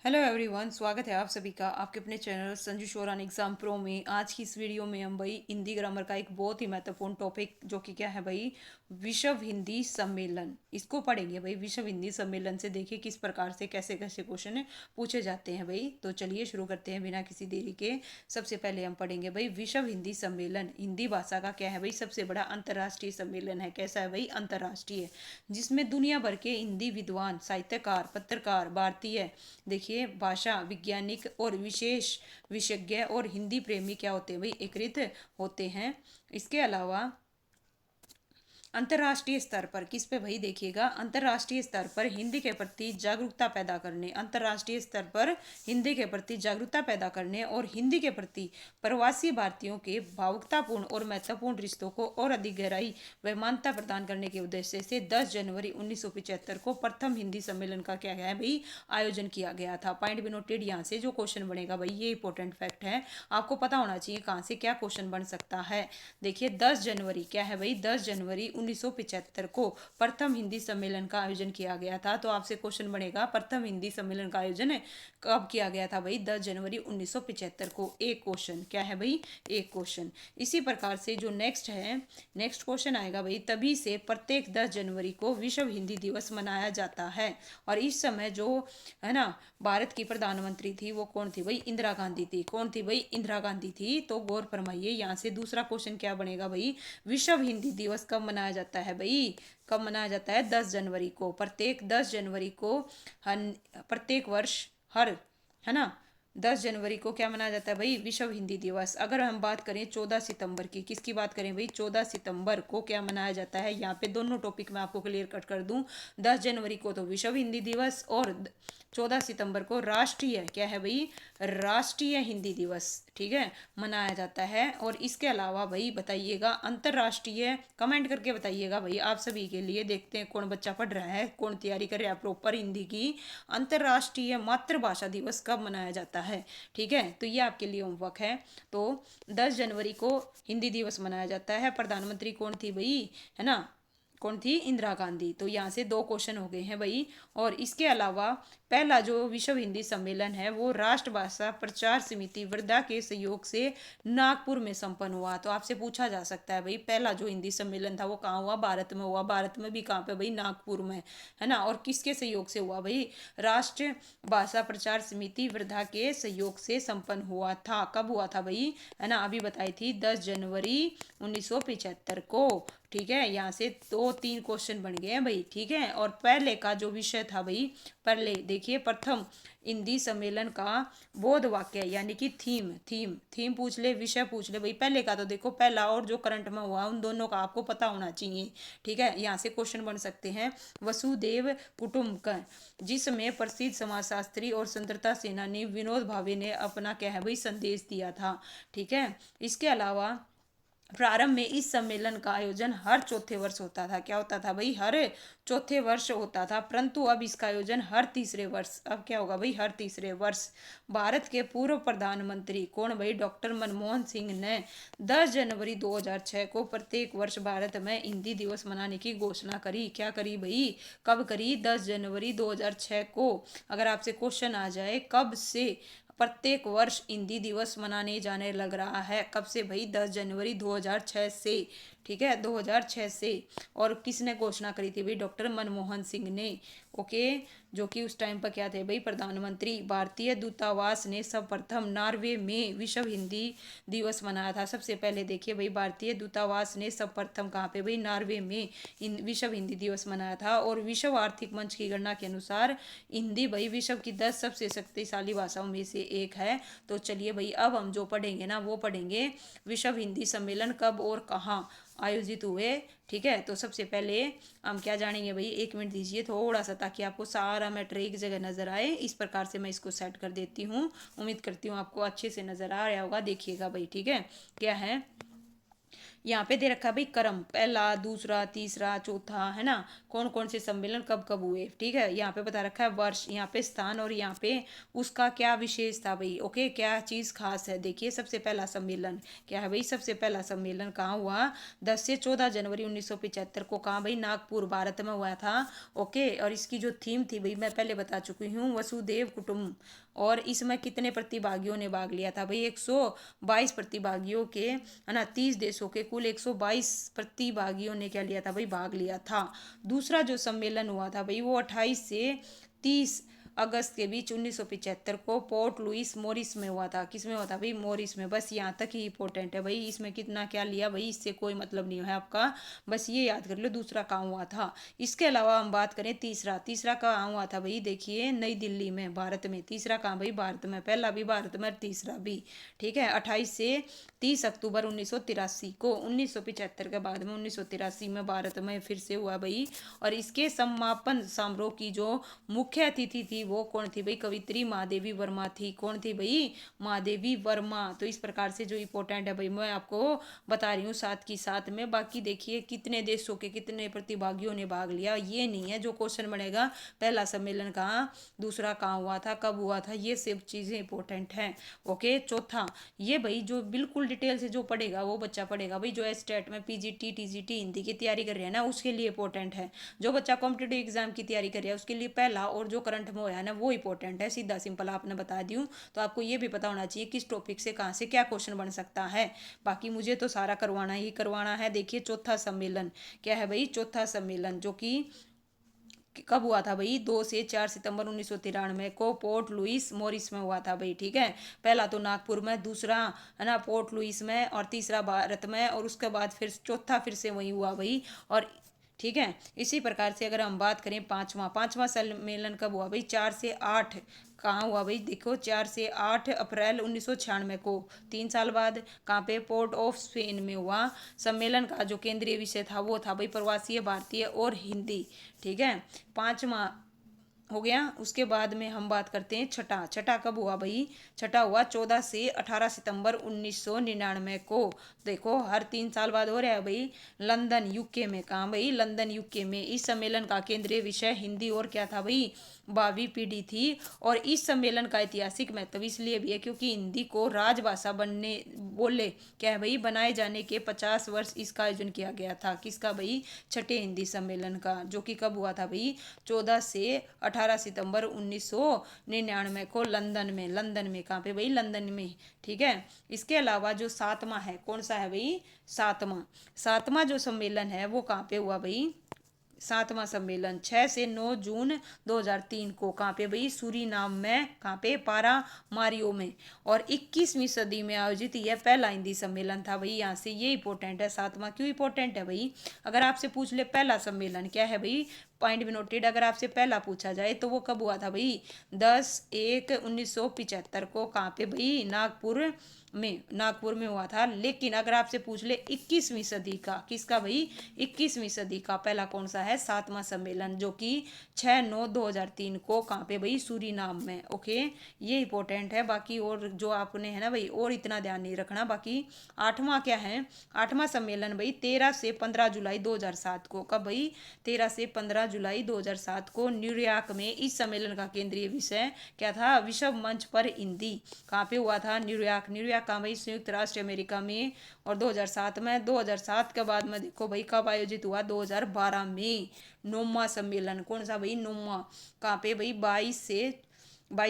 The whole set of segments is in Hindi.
हेलो एवरीवन, स्वागत है आप सभी का आपके अपने channel Sanju Sheoran exam pro में। आज की इस वीडियो में हम भाई हिंदी ग्रामर का एक बहुत ही महत्वपूर्ण टॉपिक जो कि क्या है भाई, विश्व हिंदी सम्मेलन, इसको पढ़ेंगे भाई। विश्व हिंदी सम्मेलन से देखिए किस प्रकार से कैसे कैसे क्वेश्चन पूछे जाते हैं भाई। तो चलिए शुरू करते हैं बिना किसी देरी के। सबसे पहले हम पढ़ेंगे भाई विश्व हिंदी सम्मेलन हिंदी भाषा का क्या है भाई, सबसे बड़ा अंतर्राष्ट्रीय सम्मेलन है। कैसा है भाई, अंतर्राष्ट्रीय, जिसमें दुनिया भर के हिंदी विद्वान, साहित्यकार, पत्रकार, भारतीय देखिए भाषा वैज्ञानिक और विशेष विशेषज्ञ और हिंदी प्रेमी क्या होते हैं भाई, एकत्रित होते हैं। इसके अलावा अंतर्राष्ट्रीय स्तर पर किस पे भाई, देखिएगा अंतर्राष्ट्रीय स्तर पर हिंदी के प्रति जागरूकता पैदा करने, अंतर्राष्ट्रीय स्तर पर हिंदी के प्रति जागरूकता पैदा करने और हिंदी के प्रति प्रवासी भारतीयों के भावुकतापूर्ण और महत्वपूर्ण रिश्तों को और अधिक गहराई व मान्यता प्रदान करने के उद्देश्य से 10 जनवरी 1975 को प्रथम हिंदी सम्मेलन का क्या है भाई, आयोजन किया गया था। पॉइंट भी नोटेड। यहाँ से जो क्वेश्चन बनेगा भाई, ये इंपॉर्टेंट फैक्ट है, आपको पता होना चाहिए कहाँ से क्या क्वेश्चन बन सकता है। देखिए 10 जनवरी क्या है भाई, 10 जनवरी 1975 को प्रथम हिंदी सम्मेलन का आयोजन किया गया था। तो आपसे क्वेश्चन बनेगा प्रथम हिंदी सम्मेलन का आयोजन कब किया गया था भाई, 10 जनवरी 1975 को। एक क्वेश्चन क्या है भाई, एक क्वेश्चन। इसी प्रकार से जो नेक्स्ट है, नेक्स्ट क्वेश्चन आएगा भाई, तभी से प्रत्येक 10 जनवरी को विश्व हिंदी दिवस मनाया जाता है। और इस समय जो है ना भारत की प्रधानमंत्री थी वो कौन थी भाई, इंदिरा गांधी थी। कौन थी भाई, इंदिरा गांधी थी। तो गौर फरमाइए। यहाँ से दूसरा क्वेश्चन क्या बनेगा भाई, विश्व हिंदी दिवस कब मनाया जाता है भाई, कब मनाया जाता है, 10 जनवरी को। प्रत्येक 10 जनवरी को प्रत्येक वर्ष हर, है ना, 10 जनवरी को क्या मनाया जाता है भाई, विश्व हिंदी दिवस। अगर हम बात करें 14 सितंबर की, किसकी बात करें भाई, 14 सितंबर को क्या मनाया जाता है। यहाँ पे दोनों टॉपिक मैं आपको क्लियर कट कर दूं। 10 जनवरी को तो विश्व हिंदी दिवस और 14 सितंबर को राष्ट्रीय क्या है भाई, राष्ट्रीय हिंदी दिवस, ठीक है, मनाया जाता है। और इसके अलावा भाई बताइएगा अंतर्राष्ट्रीय, कमेंट करके बताइएगा भाई आप सभी के लिए। देखते हैं कौन बच्चा पढ़ रहा है, कौन तैयारी कर रहा है प्रॉपर हिंदी की। अंतर्राष्ट्रीय मातृभाषा दिवस कब मनाया जाता है, ठीक है। तो ये आपके लिए होमवर्क है। तो 10 जनवरी को हिंदी दिवस मनाया जाता है। प्रधानमंत्री कौन थी भाई, है ना, कौन थी, इंदिरा गांधी। तो यहाँ से दो क्वेश्चन हो गए हैं भाई। और इसके अलावा पहला जो विश्व हिंदी सम्मेलन है वो राष्ट्रभाषा प्रचार समिति वर्धा के सहयोग से नागपुर में संपन्न हुआ। तो आपसे पूछा जा सकता है भाई, पहला जो हिंदी सम्मेलन था वो कहाँ हुआ, भारत में हुआ। भारत में भी कहाँ पे भाई, नागपुर में, है ना। और किसके सहयोग से हुआ भाई, राष्ट्र भाषा प्रचार समिति वर्धा के सहयोग से संपन्न हुआ था। कब हुआ था भाई, है ना, अभी बताई थी 10 जनवरी 1975 को, ठीक है। यहाँ से दो तीन क्वेश्चन बन गए हैं भाई, ठीक है। और पहले का जो विषय था भाई, पहले देखिए प्रथम हिंदी सम्मेलन का बोध वाक्य यानी कि थीम, थीम पूछ ले, विषय पूछ ले भाई। पहले का तो देखो, पहला और जो करंट में हुआ उन दोनों का आपको पता होना चाहिए, ठीक है। यहाँ से क्वेश्चन बन सकते हैं वसुदेव कुटुंबकम, जिसमें प्रसिद्ध समाजशास्त्री और स्वतंत्रता सेनानी विनोद भावे ने अपना क्या है भाई, संदेश दिया था, ठीक है। इसके अलावा प्रारंभ में इस सम्मेलन का आयोजन हर चौथे वर्ष होता था। क्या होता था भाई, हर चौथे वर्ष होता था। परंतु अब इसका आयोजन हर तीसरे वर्ष, अब क्या होगा भाई, हर तीसरे वर्ष। भारत के पूर्व प्रधानमंत्री कौन भाई, डॉक्टर मनमोहन सिंह ने 10 जनवरी 2006 को प्रत्येक वर्ष भारत में हिंदी दिवस मनाने की घोषणा करी। क्या करी भाई, कब करी, 10 जनवरी 2006 को। अगर आपसे क्वेश्चन आ जाए कब से प्रत्येक वर्ष हिंदी दिवस मनाने जाने लग रहा है, कब से भाई, 10 जनवरी 2006 से, ठीक है, 2006 से। और किसने घोषणा करी थी भाई, डॉक्टर मनमोहन सिंह ने, ओके, जो कि उस टाइम पर क्या थे भाई, प्रधानमंत्री। भारतीय दूतावास ने सर्वप्रथम नॉर्वे में विश्व हिंदी दिवस मनाया था। सबसे पहले देखिए भाई, भारतीय दूतावास ने सर्वप्रथम कहाँ पे भाई, नॉर्वे में विश्व हिंदी दिवस मनाया था। और विश्व आर्थिक मंच की गणना के अनुसार हिंदी भाई विश्व की 10 सबसे शक्तिशाली भाषाओं में से एक है। तो चलिए भाई, अब हम जो पढ़ेंगे ना वो पढ़ेंगे विश्व हिंदी सम्मेलन कब और कहाँ आयोजित हुए, ठीक है। तो सबसे पहले हम क्या जानेंगे भाई, एक मिनट दीजिए थोड़ा सा, ताकि आपको सारा मैटर एक जगह नजर आए। इस प्रकार से मैं इसको सेट कर देती हूँ। उम्मीद करती हूँ आपको अच्छे से नजर आ रहा होगा। देखिएगा भाई, ठीक है, क्या है, यहाँ पे दे रखा है भाई क्रम, पहला, दूसरा, तीसरा, चौथा, है ना, कौन कौन से सम्मेलन कब कब हुए। ठीक है, यहाँ पे बता रखा है वर्ष, यहाँ पे स्थान, और यहाँ पे उसका क्या विशेष था भाई। ओके, क्या चीज़ खास है। देखिए सबसे पहला सम्मेलन क्या है भाई, सबसे पहला सम्मेलन कहाँ हुआ, 10 से 14 जनवरी 1975 को, कहाँ भाई, नागपुर, भारत में हुआ था। ओके, और इसकी जो थीम थी भाई मैं पहले बता चुकी हूँ, वसुदेव कुटुम्ब। और इसमें कितने प्रतिभागियों ने भाग लिया था भाई, 122 प्रतिभागियों के, है ना, 30 देशों के कुल 122 प्रतिभागियों ने क्या लिया था भाई, भाग लिया था। दूसरा जो सम्मेलन हुआ था भाई वो 28 से 30 अगस्त के बीच 1975 को पोर्ट लुइस मॉरिस में हुआ था। किस में हुआ था भाई, मॉरिस में। बस यहाँ तक ही इंपॉर्टेंट है भाई, इसमें कितना क्या लिया भाई, इससे कोई मतलब नहीं है आपका, बस ये याद कर लो दूसरा कहाँ हुआ था। इसके अलावा हम बात करें तीसरा, तीसरा कहाँ हुआ था भाई, देखिए नई दिल्ली में, भारत में। तीसरा कहाँ भाई, भारत में, पहला भी भारत में, तीसरा भी। ठीक है, 28 से 30 अक्टूबर 1983 को, 1975 के बाद में 1983 में भारत में फिर से हुआ भाई। और इसके समापन समारोह की जो मुख्य अतिथि थी वो कौन थी भाई, कवित्री महादेवी वर्मा थी। कौन थी भाई, महादेवी वर्मा। तो इस प्रकार से जो इम्पोर्टेंट है भाई मैं आपको बता रही हूँ साथ की साथ में। बाकी देखिए कितने देशों के कितने प्रतिभागियों ने भाग लिया, ये नहीं है जो क्वेश्चन बनेगा पहला सम्मेलन कहाँ, दूसरा कहाँ हुआ था, कब हुआ था, ये सब चीज़ें इंपॉर्टेंट हैं। ओके, चौथा, ये भाई जो बिल्कुल डिटेल से जो पढ़ेगा वो बच्चा पढ़ेगा भाई, जो स्टेट में पीजीटी टीजीटी हिंदी की तैयारी कर रहे हैं ना उसके लिए इंपॉर्टेंट है। जो बच्चा कॉम्पिटेटिव एग्जाम की तैयारी कर रहा है उसके लिए पहला, और जो करंट में होया है ना वो इंपॉर्टेंट है। सीधा सिंपल आपने बता दूं तो आपको ये भी पता होना चाहिए किस टॉपिक से कहाँ से क्या क्वेश्चन बन सकता है। बाकी मुझे तो सारा करवाना ही करवाना है। देखिए चौथा सम्मेलन क्या है भाई, चौथा सम्मेलन जो कि कब हुआ था भाई, 2 से 4 सितंबर 1993 को पोर्ट लुइस मॉरिस में हुआ था भाई। ठीक है, पहला तो नागपुर में, दूसरा है ना पोर्ट लुइस में, और तीसरा भारत में, और उसके बाद फिर चौथा फिर से वही हुआ भाई। और ठीक है, इसी प्रकार से अगर हम बात करें पांचवा, पांचवा सम्मेलन कब हुआ भाई, 4 से 8 कहाँ हुआ भाई, देखो 4 से 8 अप्रैल 1996 को, 3 साल बाद। कहाँ पे, पोर्ट ऑफ स्पेन में हुआ। सम्मेलन का जो केंद्रीय विषय था वो था भाई प्रवासीय भारतीय और हिंदी। ठीक है, पांचवा हो गया। उसके बाद में हम बात करते हैं छठा, छठा कब हुआ भाई, छठा हुआ 14 से 18 सितंबर 1999 को। देखो हर 3 साल बाद हो रहा है भाई, लंदन यूके में। कहाँ भाई, लंदन यूके में। इस सम्मेलन का केंद्रीय विषय हिंदी और क्या था भाई, 12वीं पीढ़ी थी। और इस सम्मेलन का ऐतिहासिक महत्व इसलिए भी है क्योंकि हिंदी को राजभाषा बनने बोले क्या है भाई, बनाए जाने के 50 वर्ष इसका आयोजन किया गया था। किसका भाई, छठे हिंदी सम्मेलन का, जो कि कब हुआ था भाई, 14 से 18 सितंबर 1999 को लंदन में। लंदन में कहाँ पे भाई, लंदन में। ठीक है, इसके अलावा जो सातवां है, कौन सा है भाई, सातवां, सातवां जो सम्मेलन है वो कहाँ पे हुआ भाई, सातवां सम्मेलन 6 से 9 जून 2003 को। कहाँ पे भाई, सूरीनाम में। कहाँ पे, पारा मारियो में। और 21वीं सदी में आयोजित यह पहला हिंदी सम्मेलन था भाई। यहाँ से ये इंपॉर्टेंट है, सातवां क्यों इंपॉर्टेंट है भाई, अगर आपसे पूछ ले पहला सम्मेलन क्या है भाई, पॉइंट भी नोटेड, अगर आपसे पहला पूछा जाए तो वो कब हुआ था भाई, 10/1/1975 को। कहाँ पे भाई, नागपुर में, नागपुर में हुआ था। लेकिन अगर आपसे पूछ ले 21वीं सदी का, किसका भाई, 21वीं सदी का पहला कौन सा है, सातवां सम्मेलन, जो कि 6/9/2003 को। कहाँ पे भाई, सूरीनाम में। ओके, ये इंपॉर्टेंट है। बाकी और जो आपने है ना भाई, और इतना ध्यान नहीं रखना। बाकी आठवां क्या है, आठवां सम्मेलन भाई 13 से 15 जुलाई 2007 को। कब भाई, 13 से 15 जुलाई 2007 को न्यूयॉर्क में। इस सम्मेलन का केंद्रीय विषय क्या था, विश्व मंच पर हिंदी। कहाँ पे हुआ था, न्यूयॉर्क। न्यूयॉर्क कहाँ भाई, संयुक्त राष्ट्र अमेरिका में। और 2007 में, 2007 के बाद में देखो भाई कब आयोजित हुआ, 2012 में। नौवां सम्मेलन कौन सा भाई, नौवां। कहाँ पे भाई, 22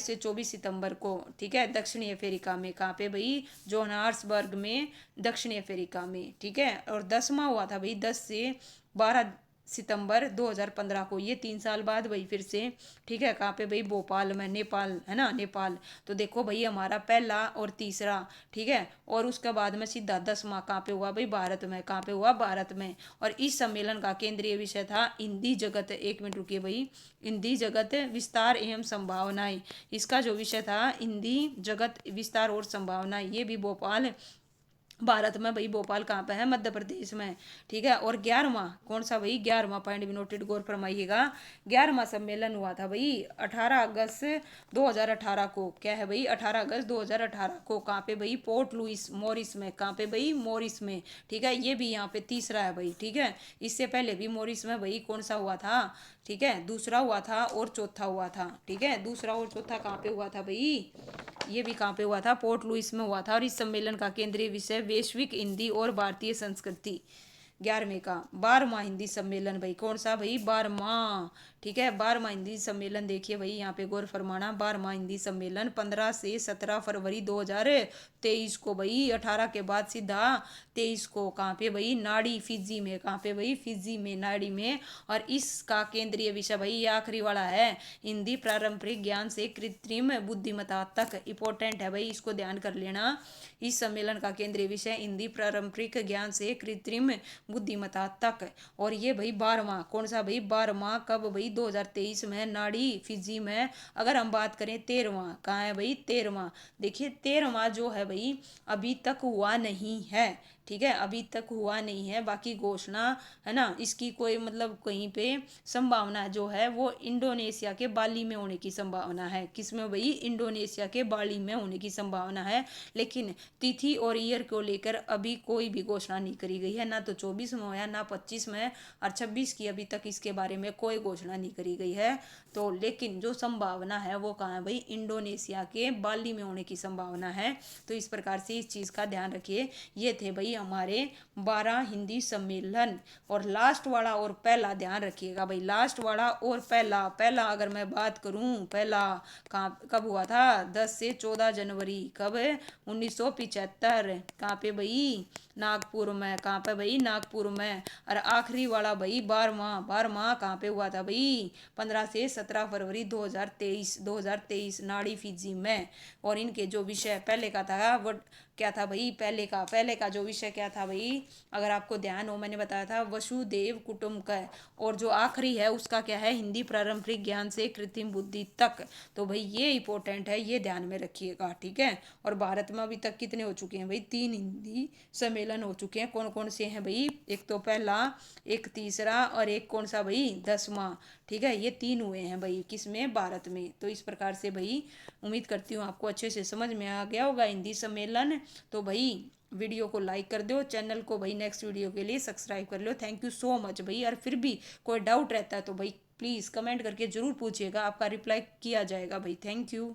से 24 सितंबर को। ठीक है, दक्षिणी अफ्रीका में। कहाँ पे भाई, जोहान्सबर्ग में, दक्षिणी अफ्रीका में। ठीक है, और 10वां हुआ था भाई 10 से 12 सितंबर 2015 को। ये 3 साल बाद भाई फिर से। ठीक है, कहाँ पे भाई, भोपाल में, नेपाल, है ना, नेपाल। तो देखो भाई हमारा पहला और तीसरा। ठीक है, और उसके बाद में सीधा 10वां कहाँ पे हुआ भाई, भारत में। कहाँ पे हुआ, भारत में। और इस सम्मेलन का केंद्रीय विषय था हिंदी जगत, 1 मिनट रुकिए भाई, हिंदी जगत विस्तार एवं संभावनाएं। इसका जो विषय था हिंदी जगत विस्तार और संभावनाएं, ये भी भोपाल भारत में भाई भोपाल कहाँ पे है? मध्य प्रदेश में। ठीक है। और 11वां कौन सा भाई? 11वां पॉइंट भी नोटेड, गौर फरमाइएगा। 11वां सम्मेलन हुआ था भाई 18 अगस्त 2018 को। क्या है भाई? 18 अगस्त 2018 को। कहाँ पे भाई? पोर्ट लुइस मॉरिस में। कहाँ पे भाई? मॉरिस में। ठीक है। ये भी यहाँ पे तीसरा है भाई। ठीक है। इससे पहले भी मॉरिस में भाई कौन सा हुआ था? ठीक है। दूसरा हुआ था और चौथा हुआ था। ठीक है। दूसरा और चौथा कहाँ पे हुआ था भाई? ये भी कहाँ पे हुआ था? पोर्ट लुइस में हुआ था। और इस सम्मेलन का केंद्रीय विषय वैश्विक हिंदी और भारतीय संस्कृति। 11वें का 12वां हिंदी सम्मेलन भाई कौन सा भाई? 12वां। ठीक है। 12वां हिंदी सम्मेलन देखिए भाई यहाँ पे गौर फरमाना। 12वां हिंदी सम्मेलन 15 से 17 फरवरी 2023 को भाई। 18 के बाद सीधा 23 को। कहाँ पे भाई? नाड़ी फिजी में। कहाँ पे भाई? फिजी में, नाड़ी में। और इसका केंद्रीय विषय भाई ये आखिरी वाला है, हिंदी पारंपरिक ज्ञान से कृत्रिम बुद्धिमत्ता तक। इंपॉर्टेंट है भाई, इसको ध्यान कर लेना। इस सम्मेलन का केंद्रीय विषय हिंदी पारंपरिक ज्ञान से कृत्रिम बुद्धिमत्ता तक। और ये भाई 12वां कौन सा भाई? 12वां कब भाई? 2023 में, नाड़ी फिजी में। अगर हम बात करें 13वां, कहाँ है भाई? 13वां। देखिए 13वां जो है भाई अभी तक हुआ नहीं है। ठीक है। अभी तक हुआ नहीं है। बाकी घोषणा है ना, इसकी कोई मतलब कहीं पे संभावना जो है वो इंडोनेशिया के बाली में होने की संभावना है। किसमें भाई? इंडोनेशिया के बाली में होने की संभावना है। लेकिन तिथि और ईयर को लेकर अभी कोई भी घोषणा नहीं करी गई है, ना तो 24 में होया, ना 25 में, और 26 की अभी तक इसके बारे में कोई घोषणा नहीं करी गई है। तो लेकिन जो संभावना है वो कहाँ है भाई? इंडोनेशिया के बाली में होने की संभावना है। तो इस प्रकार से इस चीज़ का ध्यान रखिए। ये थे भाई हमारे 12 हिंदी सम्मेलन। और लास्ट वाला और पहला ध्यान रखिएगा भाई। लास्ट वाला और पहला, पहला अगर मैं बात करूं, पहला कहाँ कब हुआ था? 10 से 14 जनवरी। कब? 1975। कहाँ पे भाई? नागपुर में। कहाँ पे भाई? नागपुर में। और आखिरी वाला भाई 12वां, 12वां कहाँ पे हुआ था भाई? 15 से 17 फरवरी 2023 नाड़ी फिजी में। और इनके जो विषय पहले का था वो क्या था भाई? पहले का जो विषय क्या था भाई? अगर आपको ध्यान हो, मैंने बताया था वसुदेव कुटुंबकम। और जो आखिरी है उसका क्या है? हिंदी पारंपरिक ज्ञान से कृत्रिम बुद्धि तक। तो भाई ये इंपॉर्टेंट है, ये ध्यान में रखिएगा। ठीक है। और भारत में अभी तक कितने हो चुके हैं भाई? 3 हिंदी सम्मेलन हो चुके हैं। कौन कौन से हैं भाई? एक तो पहला, एक तीसरा, और एक कौन सा भाई? 10वां। ठीक है। ये 3 हुए हैं भाई किसमें? भारत में। तो इस प्रकार से भाई उम्मीद करती हूँ आपको अच्छे से समझ में आ गया होगा हिंदी सम्मेलन। तो भाई वीडियो को लाइक कर दो, चैनल को भाई नेक्स्ट वीडियो के लिए सब्सक्राइब कर लो। थैंक यू सो मच भाई। और फिर भी कोई डाउट रहता है तो भाई प्लीज़ कमेंट करके ज़रूर पूछिएगा, आपका रिप्लाई किया जाएगा भाई। Thank you.